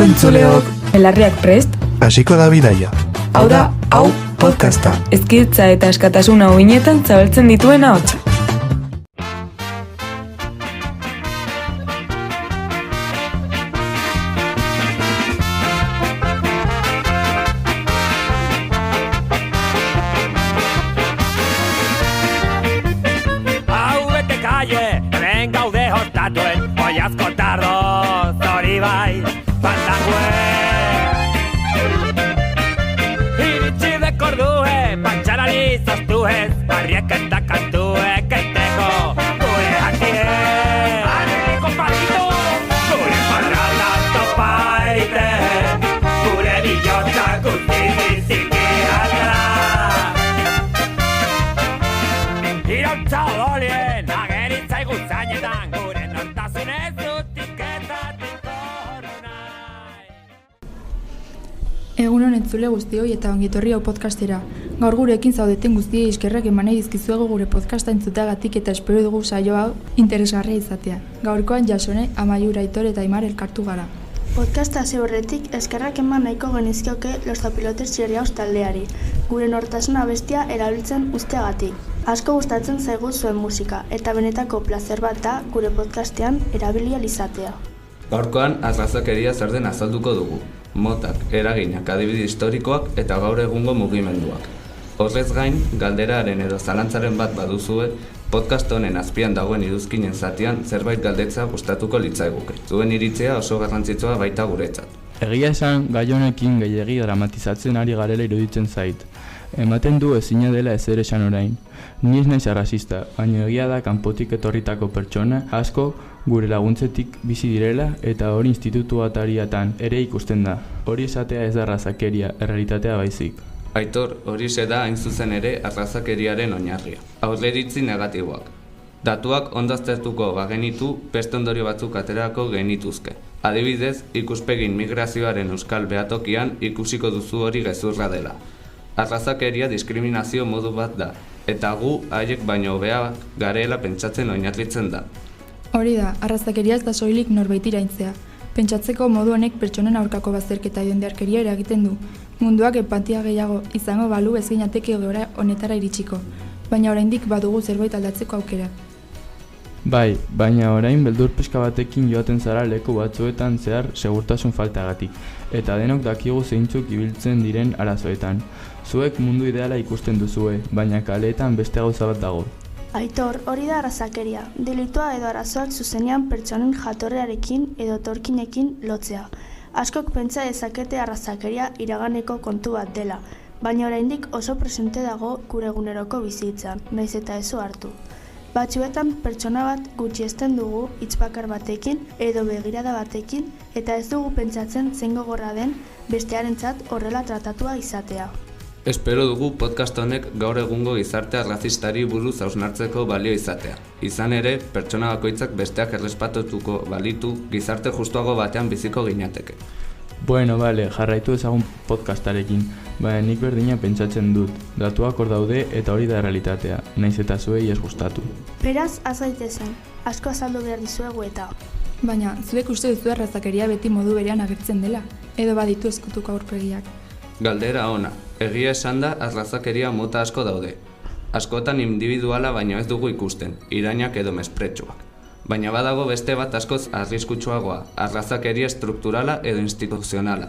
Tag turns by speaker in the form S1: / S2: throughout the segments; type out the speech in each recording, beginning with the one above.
S1: entzuleok!
S2: Belarriak prest?
S3: Hasiko da bidaia.
S1: Hau da, hau podcasta.
S2: Ezkidetza eta askatasuna uinetan zabaltzen dituen ahotsa.
S4: Hau bete kaie, hemen gaude hortatuen, oiazko tarro, zori bai, pandanguen. Iritsi dekordue, pantxarari zaztuez, barriek eta kantuek eiteko, gure jakie. Ane, kompadito! Gure parralda topaiten, gure bilotza guztiz iziki Irautza odolien, ageritzaigu zainetan, gure nortasunez zutiketatik nahi.
S5: Egun honen zule guztioi eta ongitorri hau podcastera. Gaur gurekin zaudeten guztiei eskerrak eman nahi dizkizuegu gure podcasta entzuteagatik eta espero dugu saio hau interesgarria izatea. Gaurkoan Jasone, Amaiur, Aitor eta Aimar elkartu gara.
S6: Podcasta hasi horretik eskerrak eman nahiko genizkioke Los Zapilotes Seriaus taldeari, gure nortasuna bestia erabiltzen usteagatik. Asko gustatzen zaigu zuen musika, eta benetako plazer bat da gure podcastean erabili ahal izatea.
S7: Gaurkoan arrazakeria zer den azalduko dugu. Motak, eraginak, adibide historikoak eta gaur egungo mugimenduak. Horrez gain, galderaren edo zalantzaren bat baduzue, podcast honen azpian dagoen iruzkinen zatian zerbait galdetza gustatuko litzaiguke. Zuen iritzea oso garrantzitsua baita guretzat.
S8: Egia esan, gai honekin gehiegi dramatizatzen ari garela iruditzen zait. Ematen du ezina dela ezer esan orain. Ni ez naiz arrazista, baina egia da kanpotik etorritako pertsona asko gure laguntzetik bizi direla eta hori institutu atariatan ere ikusten da. Hori esatea ez da arrazakeria, errealitatea baizik.
S7: Aitor, hori da hain zuzen ere arrazakeriaren oinarria. Aurreiritzi negatiboak. Datuak ondo aztertuko bagenitu, beste ondorio batzuk aterako genituzke. Adibidez, ikuspegin migrazioaren euskal behatokian ikusiko duzu hori gezurra dela. Arrazakeria diskriminazio modu bat da, eta gu haiek baino hobeak garela pentsatzen oinarritzen da.
S5: Hori da, arrazakeria ez da soilik norbait iraintzea. Pentsatzeko modu honek pertsonen aurkako bazterketa jendearkeria eragiten du. Munduak empatia gehiago izango balu ez ginateke egoera honetara iritsiko, baina oraindik badugu zerbait aldatzeko aukera.
S8: Bai, baina orain beldur pixka batekin joaten zara leku batzuetan zehar segurtasun faltagatik, eta denok dakigu zeintzuk ibiltzen diren arazoetan. Zuek mundu ideala ikusten duzue, baina kaleetan beste gauza bat dago.
S6: Aitor, hori da arrazakeria, delitua edo arazoak zuzenean pertsonen jatorrearekin edo etorkinekin lotzea. Askok pentsa dezakete arrazakeria iraganeko kontu bat dela, baina oraindik oso presente dago gure eguneroko bizitzan, nahiz eta ez hartu. Batzuetan pertsona bat gutxiesten dugu hitz bakar batekin edo begirada batekin eta ez dugu pentsatzen zein gogorra den bestearentzat horrela tratatua izatea.
S7: Espero dugu podcast honek gaur egungo gizarte arrazistari buruz hausnartzeko balio izatea. Izan ere, pertsona bakoitzak besteak errespetatuko balitu gizarte justuago batean biziko ginateke.
S8: Bueno, bale, jarraitu ezagun podcastarekin, baina nik berdina pentsatzen dut. Datuak hor daude eta hori da realitatea, naiz eta zuei ez gustatu.
S6: Beraz, azaitezen, asko azaldu behar dizuegu eta.
S5: Baina, zuek uste duzu arrazakeria beti modu berean agertzen dela, edo baditu ezkutuko aurpegiak.
S7: Galdera ona, egia esan da arrazakeria mota asko daude. Askotan individuala baino ez dugu ikusten, irainak edo mespretsuak. Baina badago beste bat askoz arriskutsuagoa, arrazakeria strukturala edo instituzionala.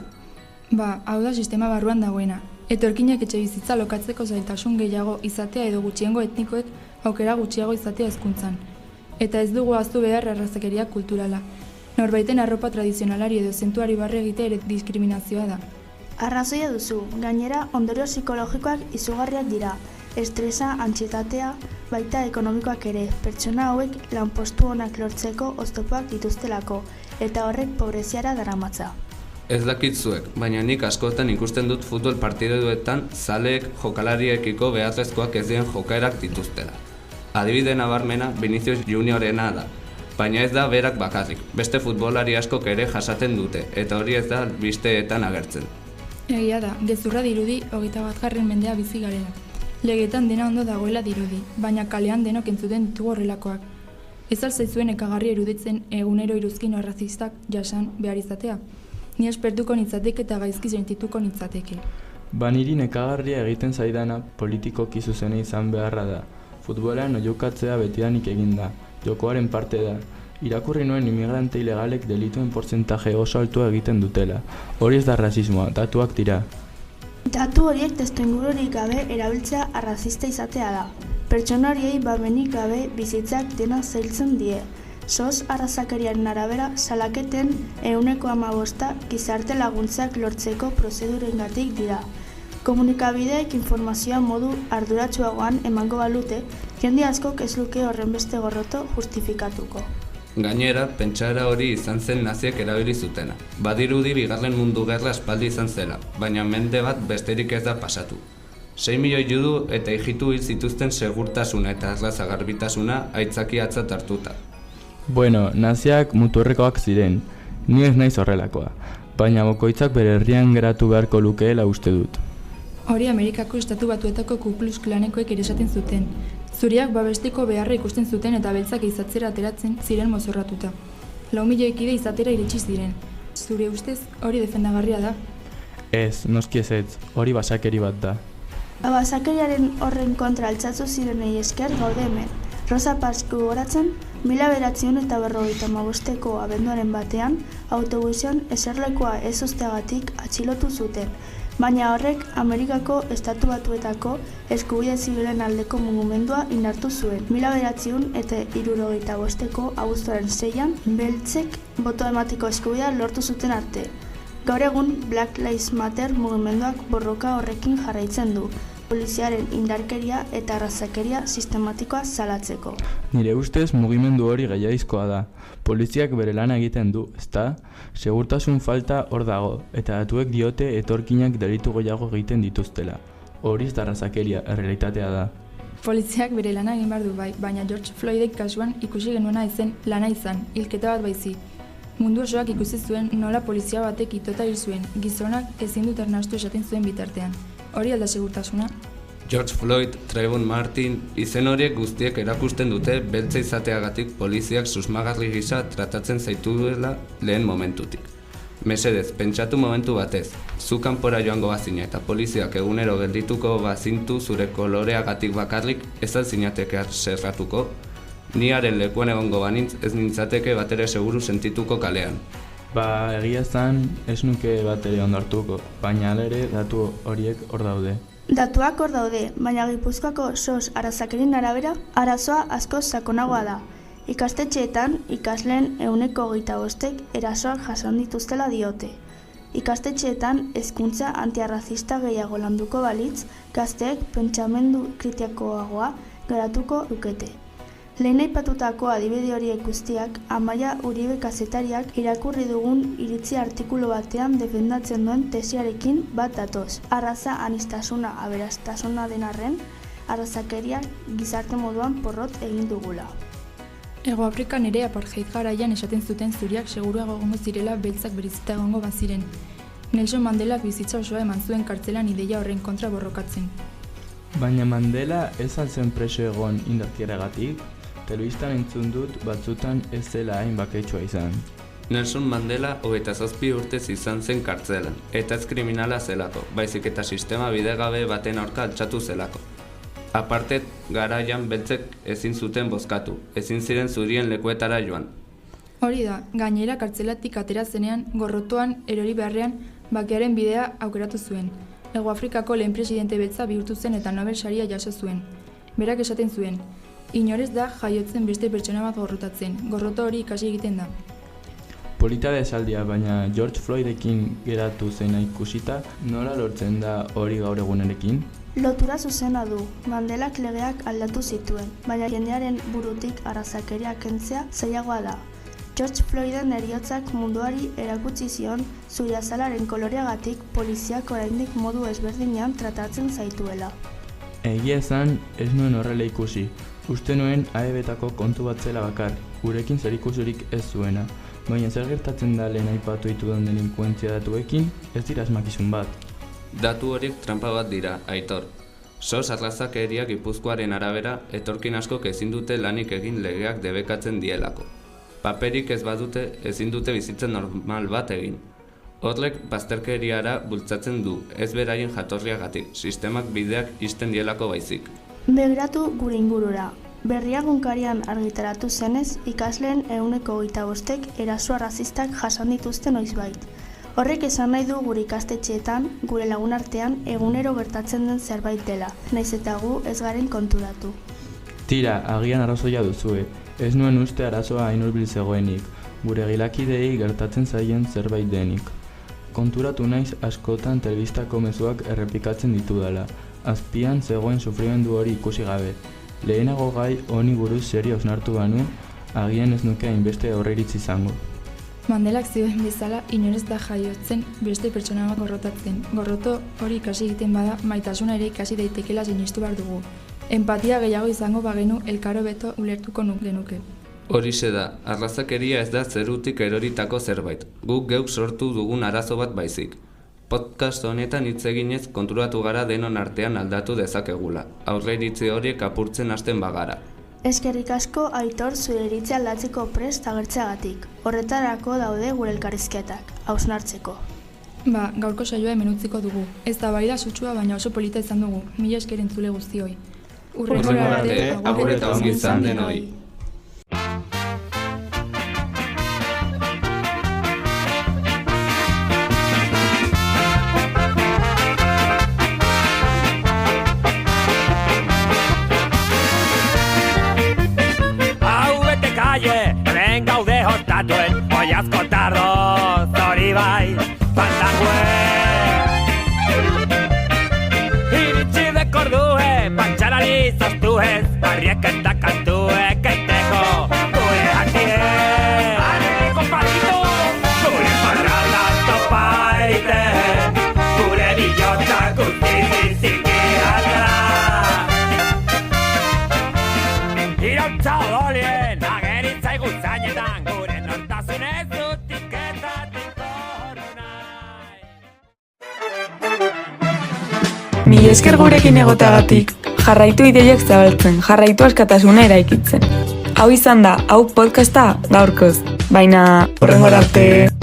S5: Ba, hau da sistema barruan dagoena. Etorkinak etxe bizitza lokatzeko zailtasun gehiago izatea edo gutxiengo etnikoek aukera gutxiago izatea hezkuntzan. Eta ez dugu ahaztu behar arrazakeria kulturala. Norbaiten arropa tradizionalari edo zentuari barre egitea ere diskriminazioa da.
S6: Arrazoia duzu, gainera ondorio psikologikoak izugarriak dira, estresa, antsietatea, baita ekonomikoak ere, pertsona hauek lanpostu onak lortzeko oztopoak dituztelako, eta horrek pobreziara daramatza.
S7: Ez dakit zuek, baina nik askotan ikusten dut futbol partiduetan zaleek jokalariekiko beharrezkoak ez diren jokaerak dituztela. Adibide nabarmena Vinicius Juniorena da, baina ez da berak bakarrik, beste futbolari askok ere jasaten dute, eta hori ez da bisteetan agertzen.
S5: Egia da, gezurra dirudi 21. mendea bizi garela. Legetan dena ondo dagoela dirudi, baina kalean denok entzuten ditugu horrelakoak. Ez al zaizuen ekagarri eruditzen egunero iruzkin arrazistak jasan behar izatea. Ni espertuko nitzateke eta gaizki sentituko nitzateke.
S8: Niri nekagarria egiten zaidana politikoki zuzena izan beharra da. Futbolean jokatzea betidanik egin da, jokoaren parte da. Irakurri nuen imigrante ilegalek delituen portzentaje oso altua egiten dutela. Hori ez da rasismoa, datuak dira.
S6: Datu horiek testuingururik gabe erabiltzea arrazista izatea da. Pertsona horiei babenik gabe bizitzak dena zailtzen die. SOS arrazakeriaren arabera salaketen 15% gizarte laguntzak lortzeko prozedurengatik dira. Komunikabideek informazioa modu arduratsuagoan emango balute, jende askok ez luke horrenbeste gorroto justifikatuko.
S7: Gainera, pentsaera hori izan zen naziek erabili zutena. Badirudi bigarren mundu gerra aspaldi izan zela, baina mende bat besterik ez da pasatu. 6 milioi judu eta hijitu hil zituzten segurtasuna eta arraza garbitasuna aitzakiatzat hartuta.
S8: Bueno, naziak muturrekoak ziren, ni ez naiz horrelakoa, baina bakoitzak bere herrian geratu beharko lukeela uste dut.
S5: Hori Amerikako Estatu Batuetako Ku Klux Klanekoek ere esaten zuten. Zuriak babesteko beharra ikusten zuten eta beltzak izatzera ateratzen ziren mozorratuta. 4 milioi kide izatera iritsi ziren. Zure ustez hori defendagarria da?
S8: Ez, noski ezetz, hori basakeri bat da.
S6: Basakeriaren horren kontra altzatu zirenei esker gaude hemen. Rosa Parks gogoratzen, 1955ko abenduaren batean, autobusean eserlekoa ez uzteagatik atxilotu zuten, baina horrek Amerikako Estatu Batuetako eskubide zibilen aldeko mugimendua indartu zuen. 1975ko abuztuaren 6an, beltzek boto emateko eskubidea lortu zuten arte. Gaur egun Black Lives Matter mugimenduak borroka horrekin jarraitzen du, poliziaren indarkeria eta arrazakeria sistematikoa salatzeko.
S8: Nire ustez mugimendu hori gehiagizkoa da. Poliziak bere lana egiten du, ezta? Segurtasun falta hor dago, eta datuek diote etorkinak delitu gehiago egiten dituztela. Horiz da arrazakeria, errealitatea da.
S5: Poliziak bere lana egin behar du bai, baina George Floydek kasuan ikusi genuena ezen lana izan, hilketa bat baizik. Mundu osoak ikusi zuen nola polizia batek itota hil zuen, gizonak ezin dut ernastu esaten zuen bitartean. Hori alda segurtasuna?
S7: George Floyd, Trayvon Martin, izen horiek guztiek erakusten dute beltza izateagatik poliziak susmagarri gisa tratatzen zaituela lehen momentutik. Mesedez, pentsatu momentu batez, zu kanpora joango bazina eta poliziak egunero geldituko bazintu zure koloreagatik bakarrik ez zinateke zerratuko, ni haren lekuan egongo banintz ez nintzateke batere seguru sentituko kalean.
S8: Egia zan ez nuke batere ondo hartuko, baina alere datu horiek hor daude.
S6: Datuak hor daude, baina Gipuzkoako SOS arrazakerien arabera, arazoa asko sakonagoa da. Ikastetxeetan ikasleen 25% erasoak jasan dituztela diote. Ikastetxeetan hezkuntza antiarrazista gehiago landuko balitz, gazteek pentsamendu kritikoagoa garatuko lukete. Lehen aipatutako adibide horiek guztiak, Amaia Uribe kazetariak irakurri dugun iritzi artikulu batean defendatzen duen tesiarekin bat datoz. Arraza anistasuna aberastasuna den arren, arrazakeriak gizarte moduan porrot egin dugula.
S5: Hego Afrikan ere apartheid garaian esaten zuten zuriak seguruago egongo zirela beltzak berizita egongo baziren. Nelson Mandelak bizitza osoa eman zuen kartzelan ideia horren kontra borrokatzen.
S8: Baina Mandela ez altzen preso egon indarkeriagatik, telebistan entzun dut batzutan ez zela hain baketsua izan.
S7: Nelson Mandela 27 urtez izan zen kartzelan, eta ez kriminala zelako, baizik eta sistema bidegabe baten aurka altxatu zelako. Aparte, garaian beltzek ezin zuten bozkatu, ezin ziren zurien lekuetara joan.
S5: Hori da, gainera kartzelatik atera zenean, gorrotoan erori beharrean bakearen bidea aukeratu zuen. Hego Afrikako lehen presidente beltza bihurtu zen eta Nobel saria jaso zuen. Berak esaten zuen, inorez da jaiotzen beste pertsona bat gorrotatzen, gorroto hori ikasi egiten da.
S8: Polita da esaldia, baina George Floydekin geratu zena ikusita, nola lortzen da hori gaur egunerekin?
S6: Lotura zuzena du, Mandelak legeak aldatu zituen, baina jendearen burutik arrazakeria kentzea zailagoa da. George Floyden heriotzak munduari erakutsi zion zure azalaren koloreagatik poliziak oraindik modu ezberdinean tratatzen zaituela.
S8: Egia esan ez nuen horrela ikusi. Uste nuen AEB-etako kontu bat zela bakar, gurekin zerikusirik ez zuena. Baina zer gertatzen da lehen aipatu ditudan delinkuentzia datuekin, ez dira asmakizun bat.
S7: Datu horiek trampa bat dira, Aitor. SOS arrazakeria Gipuzkoaren arabera, etorkin askok ezin dute lanik egin legeak debekatzen dielako. Paperik ez badute ezin dute bizitzen normal bat egin. Horrek bazterkeriara bultzatzen du, ez beraien jatorriagatik, sistemak bideak ixten dielako baizik.
S6: Begiratu gure ingurura. Berriagunkarian argitaratu zenez, ikasleen 25%ek eraso arrazistak jasan dituzte noizbait. Horrek esan nahi du gure ikastetxeetan, gure lagunartean egunero gertatzen den zerbait dela, nahiz eta gu ez garen konturatu.
S8: Tira, agian arrazoia duzue. Ez nuen uste arazoa hain hurbil zegoenik, gure gilakideei gertatzen zaien zerbait denik. Konturatu naiz askotan telebistako mezuak errepikatzen ditudala, azpian zegoen sufrimendu hori ikusi gabe. Lehenago gai honi buruz serio hausnartu banu, agian ez nuke hainbeste aurreiritzi izango.
S5: Mandelak zioen bezala, inorez da jaiotzen beste pertsona bat gorrotatzen. Gorroto hori ikasi egiten bada, maitasuna ere ikasi daitekela sinistu behar dugu. Empatia gehiago izango bagenu elkaro beto ulertuko genuke.
S7: Horixe da, arrazakeria ez da zerutik eroritako zerbait, guk geuk sortu dugun arazo bat baizik. Podcast honetan hitz eginez konturatu gara denon artean aldatu dezakegula, aurreiritzi horiek apurtzen hasten bagara.
S6: Eskerrik asko Aitor zure iritzia aldatzeko prest agertzeagatik. Horretarako daude gure elkarrizketak, hausnartzeko.
S5: Gaurko saioa hemen utziko dugu. Ez da bai da sutsua, baina oso polita izan dugu. Mila esker entzule guztioi.
S7: Hurrengo arte, agur eta ongi izan denoi.
S4: Hemen gaude hostatuen, oiazko tardo, zori bai, fandanguen. Iritsi dekordue, pantxarari zaztuez, barriek eta kantuek eiteko, gure hatire. Areko palitu, gure parralda topaite, gure bilotak utiziziki aldera. Irautza odolien, ageritzaigu zainetan, gure nortasunez dutik eta tinkorru nahi.
S2: Mila esker gurekin egotagatik, jarraitu ideiak zabaltzen, jarraitu askatasuna eraikitzen. Hau izan da, hau podcasta gaurkoz, baina hurrengora arte.